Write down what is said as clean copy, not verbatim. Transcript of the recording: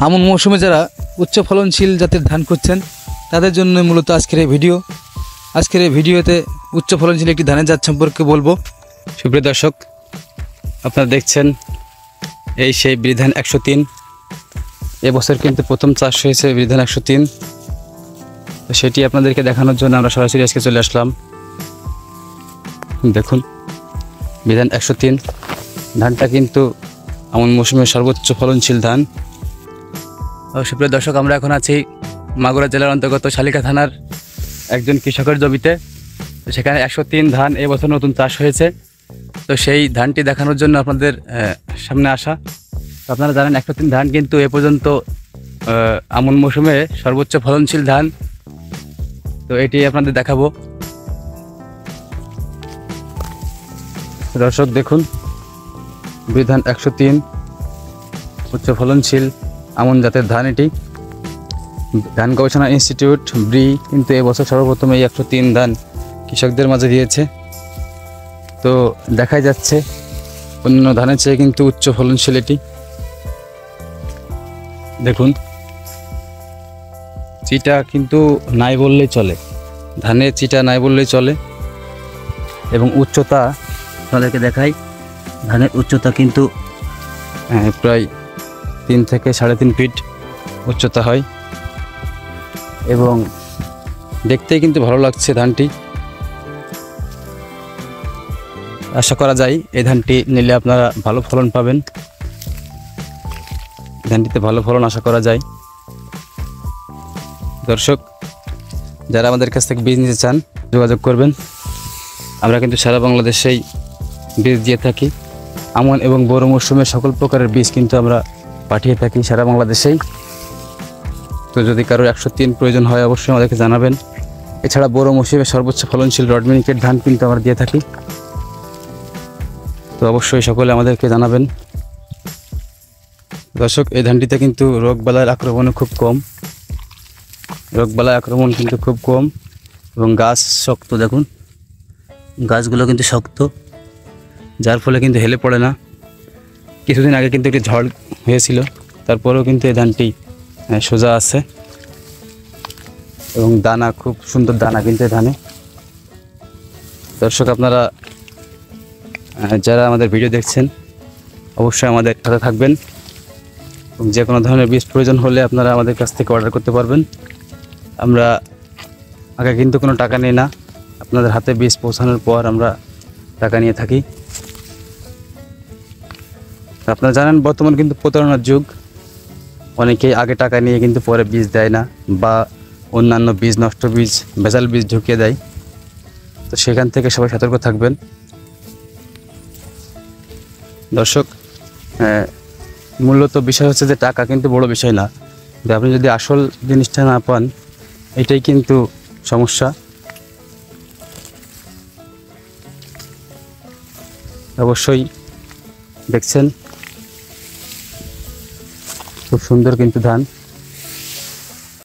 আমন মৌসুমে যারা উচ্চ ফলনশীল জাতের ধান করছেন তাদের জন্য মূলত আজকের এই ভিডিওতে উচ্চ ফলনশীল একটি ধানের জাত সম্পর্কে বলবো। সুপ্রিয় দর্শক, আপনারা দেখছেন এই সেই বিধান 103। এবছর কিন্তু প্রথম চাষ হয়েছে বিধান 103, তো সেটি আপনাদেরকে দেখানোর জন্য আমরা সরাসরি আজকে চলে আসলাম। দেখুন বিধান 103 ধানটা কিন্তু আমন মৌসুমের সর্বোচ্চ ফলনশীল ধান। সুপ্রিয় দর্শক, আমরা এখন আছি মাগুরা জেলার অন্তর্গত শালিকা থানার একজন কৃষকের জমিতে। তো সেখানে 103 ধান এবছর নতুন চাষ হয়েছে, তো সেই ধানটি দেখানোর জন্য আপনাদের সামনে আসা। আপনারা জানেন 103 ধান কিন্তু এ পর্যন্ত আমন মৌসুমে সর্বোচ্চ ফলনশীল ধান, তো এটি আপনাদের দেখাবো। দর্শক দেখুন বিধান 103 উচ্চ ফলনশীল আমন জাতের ধান। এটি ধান গবেষণা ইনস্টিটিউট ব্রি কিন্তু এবছর সর্বপ্রথম এই 103 ধান কৃষকদের মাঝে দিয়েছে। তো দেখাই যাচ্ছে অন্য ধানের চেয়ে কিন্তু উচ্চ ফলনশীল এটি। দেখুন চিটা কিন্তু নাই বললেই চলে, ধানের চিটা নাই বললেই চলে। এবং উচ্চতা আপনাদেরকে দেখাই, ধানের উচ্চতা কিন্তু প্রায় 3 থেকে 3.5 ফিট উচ্চতা হয় এবং দেখতেই কিন্তু ভালো লাগছে ধানটি। আশা করা যায় এই ধানটি নিলে আপনারা ভালো ফলন পাবেন, ধানটিতে ভালো ফলন আশা করা যায়। দর্শক, যারা আমাদের কাছ থেকে বীজ নিতে চান যোগাযোগ করবেন। আমরা কিন্তু সারা বাংলাদেশেই বীজ দিয়ে থাকি, আমন এবং বোরো মৌসুমের সকল প্রকারের বীজ কিন্তু আমরা পাঠিয়ে থাকি সারা বাংলাদেশেই। তো যদি কারোর 103 প্রয়োজন হয় অবশ্যই আমাদেরকে জানাবেন। এছাড়া বোরো মৌসুমের সর্বোচ্চ ফলনশীল রডমিনিকেট ধান কিন্তু আমরা দিয়ে থাকি, তো অবশ্যই সকলে আমাদেরকে জানাবেন। দর্শক, এই ধানটিতে কিন্তু রোগবালাইয়ের আক্রমণও খুব কম, রোগবালাই আক্রমণ কিন্তু খুব কম এবং গাছ শক্ত। দেখুন গাছগুলো কিন্তু শক্ত, যার ফলে কিন্তু হেলে পড়ে না। কিছুদিন আগে কিন্তু একটি ঝড় হয়েছিল, তারপরেও কিন্তু এই ধানটি সোজা আছে এবং দানা খুব সুন্দর দানা কিন্তু এই ধানে। দর্শক, আপনারা যারা আমাদের ভিডিও দেখছেন অবশ্যই আমাদের সাথে থাকবেন এবং যে কোনো ধরনের বীজ প্রয়োজন হলে আপনারা আমাদের কাছ থেকে অর্ডার করতে পারবেন। আমরা আগে কিন্তু কোনো টাকা নিই না, আপনাদের হাতে বীজ পৌঁছানোর পর আমরা টাকা নিয়ে থাকি। আপনারা জানেন বর্তমান কিন্তু প্রতারণার যুগ, অনেকেই আগে টাকা নিয়ে কিন্তু পরে বীজ দেয় না বা অন্যান্য বীজ, নষ্ট বীজ, ভেজাল বীজ ঢুকিয়ে দেয়। তো সেখান থেকে সবাই সতর্ক থাকবেন। দর্শক, মূলত বিষয় হচ্ছে যে টাকা কিন্তু বড় বিষয় না, আপনি যদি আসল জিনিসটা না পান এটাই কিন্তু সমস্যা। অবশ্যই দেখছেন খুব সুন্দর কিন্তু ধান।